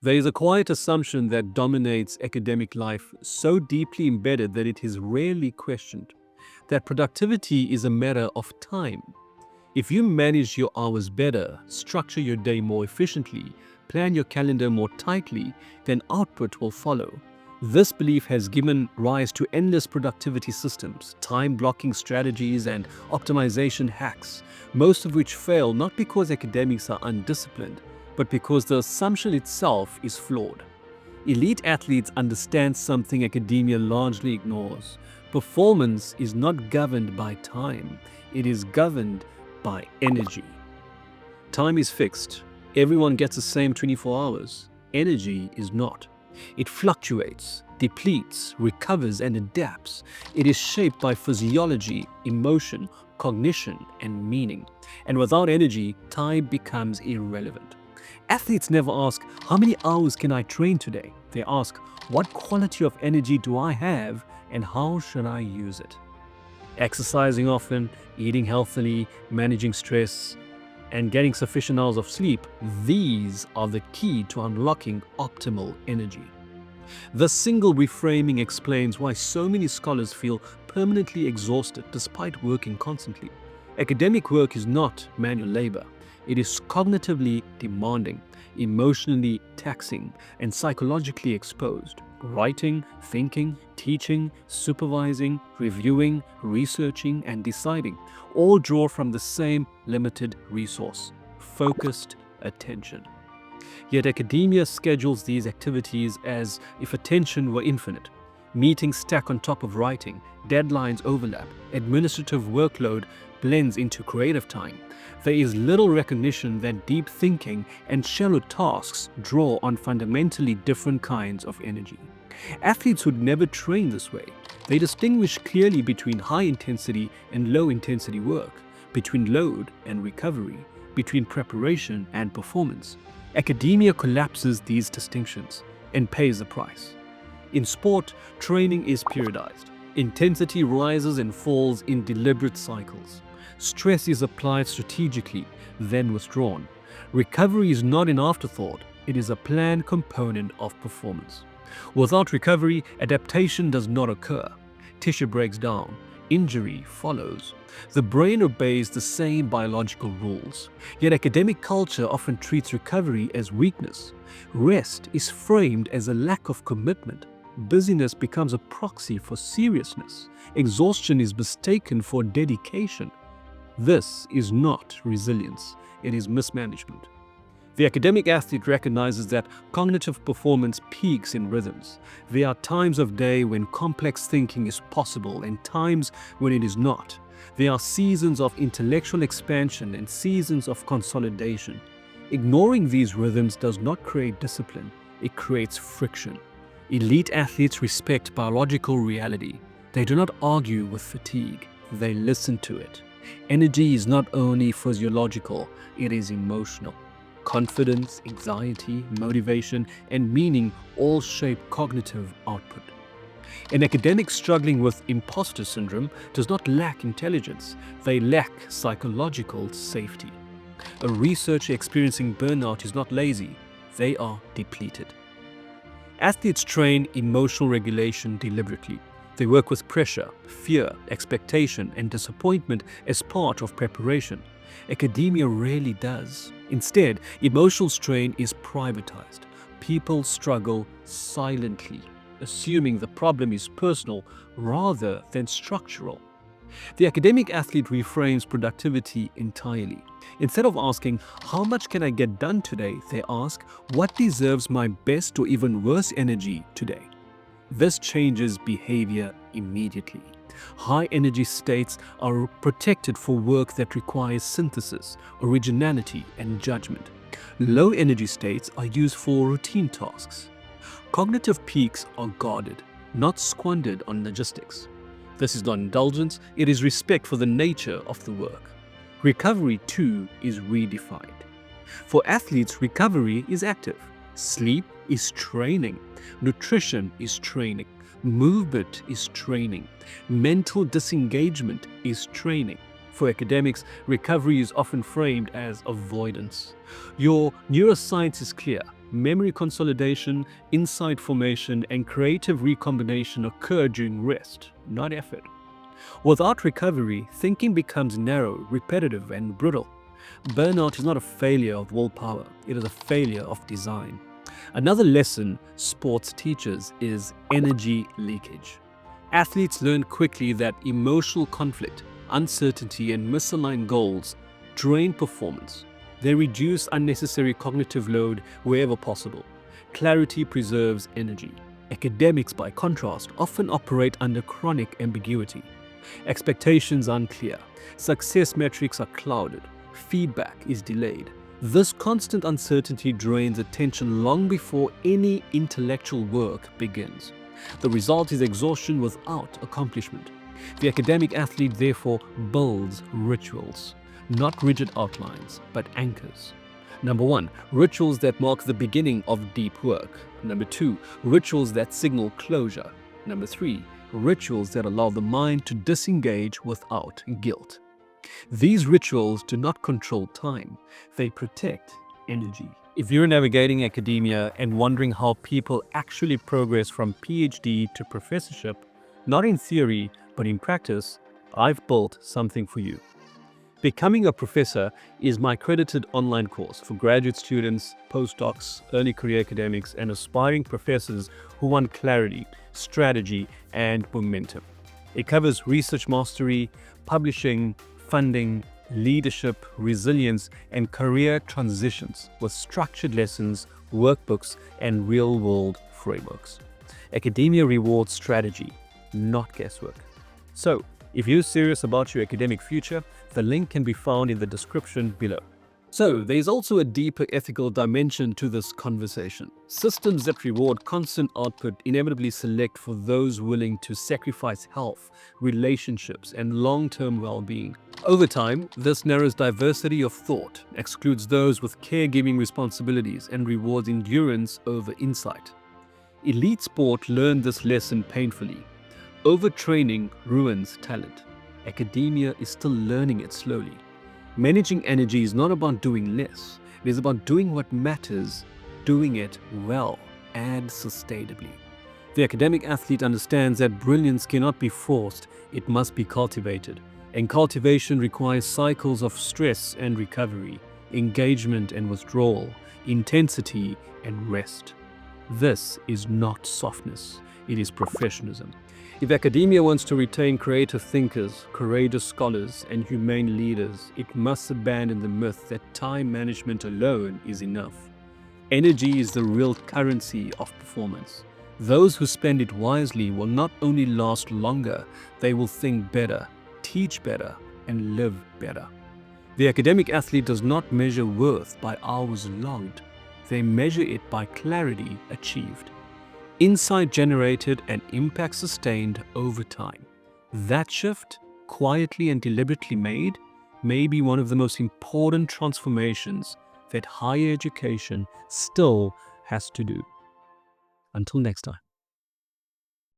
There is a quiet assumption that dominates academic life, so deeply embedded that it is rarely questioned, that productivity is a matter of time. If you manage your hours better, structure your day more efficiently, plan your calendar more tightly, then output will follow. This belief has given rise to endless productivity systems, time blocking strategies, and optimization hacks, most of which fail not because academics are undisciplined, but because the assumption itself is flawed. Elite athletes understand something academia largely ignores. Performance is not governed by time, it is governed by energy. Time is fixed. Everyone gets the same 24 hours. Energy is not. It fluctuates, depletes, recovers, and adapts. It is shaped by physiology, emotion, cognition, and meaning. And without energy, time becomes irrelevant. Athletes never ask, how many hours can I train today? They ask, what quality of energy do I have and how should I use it? Exercising often, eating healthily, managing stress, and getting sufficient hours of sleep, these are the key to unlocking optimal energy. The single reframing explains why so many scholars feel permanently exhausted despite working constantly. Academic work is not manual labor. It is cognitively demanding, emotionally taxing, and psychologically exposed. Writing, thinking, teaching, supervising, reviewing, researching, and deciding all draw from the same limited resource: focused attention. Yet academia schedules these activities as if attention were infinite. Meetings stack on top of writing, deadlines overlap, administrative workload blends into creative time. There is little recognition that deep thinking and shallow tasks draw on fundamentally different kinds of energy. Athletes would never train this way. They distinguish clearly between high intensity and low intensity work, between load and recovery, between preparation and performance. Academia collapses these distinctions and pays the price. In sport, training is periodized. Intensity rises and falls in deliberate cycles. Stress is applied strategically, then withdrawn. Recovery is not an afterthought, it is a planned component of performance. Without recovery, adaptation does not occur. Tissue breaks down, injury follows. The brain obeys the same biological rules, yet academic culture often treats recovery as weakness. Rest is framed as a lack of commitment. Busyness becomes a proxy for seriousness. Exhaustion is mistaken for dedication. This is not resilience, it is mismanagement. The academic athlete recognizes that cognitive performance peaks in rhythms. There are times of day when complex thinking is possible and times when it is not. There are seasons of intellectual expansion and seasons of consolidation. Ignoring these rhythms does not create discipline, it creates friction. Elite athletes respect biological reality. They do not argue with fatigue, they listen to it. Energy is not only physiological, it is emotional. Confidence, anxiety, motivation, and meaning all shape cognitive output. An academic struggling with imposter syndrome does not lack intelligence, they lack psychological safety. A researcher experiencing burnout is not lazy, they are depleted. Athletes train emotional regulation deliberately. They work with pressure, fear, expectation, and disappointment as part of preparation. Academia rarely does. Instead, emotional strain is privatized. People struggle silently, assuming the problem is personal rather than structural. The academic athlete reframes productivity entirely. Instead of asking, how much can I get done today, they ask, what deserves my best or even worse energy today? This changes behavior immediately. High energy states are protected for work that requires synthesis, originality, and judgment. Low energy states are used for routine tasks. Cognitive peaks are guarded, not squandered on logistics. This is not indulgence, it is respect for the nature of the work. Recovery, too, is redefined. For athletes, recovery is active. Sleep is training. Nutrition is training. Movement is training. Mental disengagement is training. For academics, recovery is often framed as avoidance. Your neuroscience is clear. memory consolidation, insight formation, and creative recombination occur during rest, not effort. Without recovery, thinking becomes narrow, repetitive, and brittle. Burnout is not a failure of willpower, it is a failure of design. Another lesson sports teaches is energy leakage. Athletes learn quickly that emotional conflict, uncertainty, and misaligned goals drain performance. They reduce unnecessary cognitive load wherever possible. Clarity preserves energy. Academics, by contrast, often operate under chronic ambiguity. Expectations are unclear. Success metrics are clouded. Feedback is delayed. This constant uncertainty drains attention long before any intellectual work begins. The result is exhaustion without accomplishment. The academic athlete therefore builds rituals, not rigid outlines, but anchors. Number 1, rituals that mark the beginning of deep work. Number 2, rituals that signal closure. Number 3, rituals that allow the mind to disengage without guilt. These rituals do not control time, they protect energy. If you're navigating academia and wondering how people actually progress from PhD to professorship, not in theory, but in practice, I've built something for you. Becoming a Professor is my accredited online course for graduate students, postdocs, early career academics, and aspiring professors who want clarity, strategy, and momentum. It covers research mastery, publishing, funding, leadership, resilience, and career transitions with structured lessons, workbooks, and real-world frameworks. Academia rewards strategy, not guesswork. So, if you're serious about your academic future, the link can be found in the description below. So, there's also a deeper ethical dimension to this conversation. Systems that reward constant output inevitably select for those willing to sacrifice health, relationships, and long-term well-being. Over time, this narrows diversity of thought, excludes those with caregiving responsibilities, and rewards endurance over insight. Elite sport learned this lesson painfully. Overtraining ruins talent. Academia is still learning it slowly. Managing energy is not about doing less. It is about doing what matters, doing it well and sustainably. The academic athlete understands that brilliance cannot be forced, it must be cultivated. And cultivation requires cycles of stress and recovery, engagement and withdrawal, intensity and rest. This is not softness, it is professionalism. If academia wants to retain creative thinkers, courageous scholars, and humane leaders, it must abandon the myth that time management alone is enough. Energy is the real currency of performance. Those who spend it wisely will not only last longer, they will think better, teach better, and live better. The academic athlete does not measure worth by hours logged. They measure it by clarity achieved, insight generated, and impact sustained over time. That shift, quietly and deliberately made, may be one of the most important transformations that higher education still has to do. Until next time.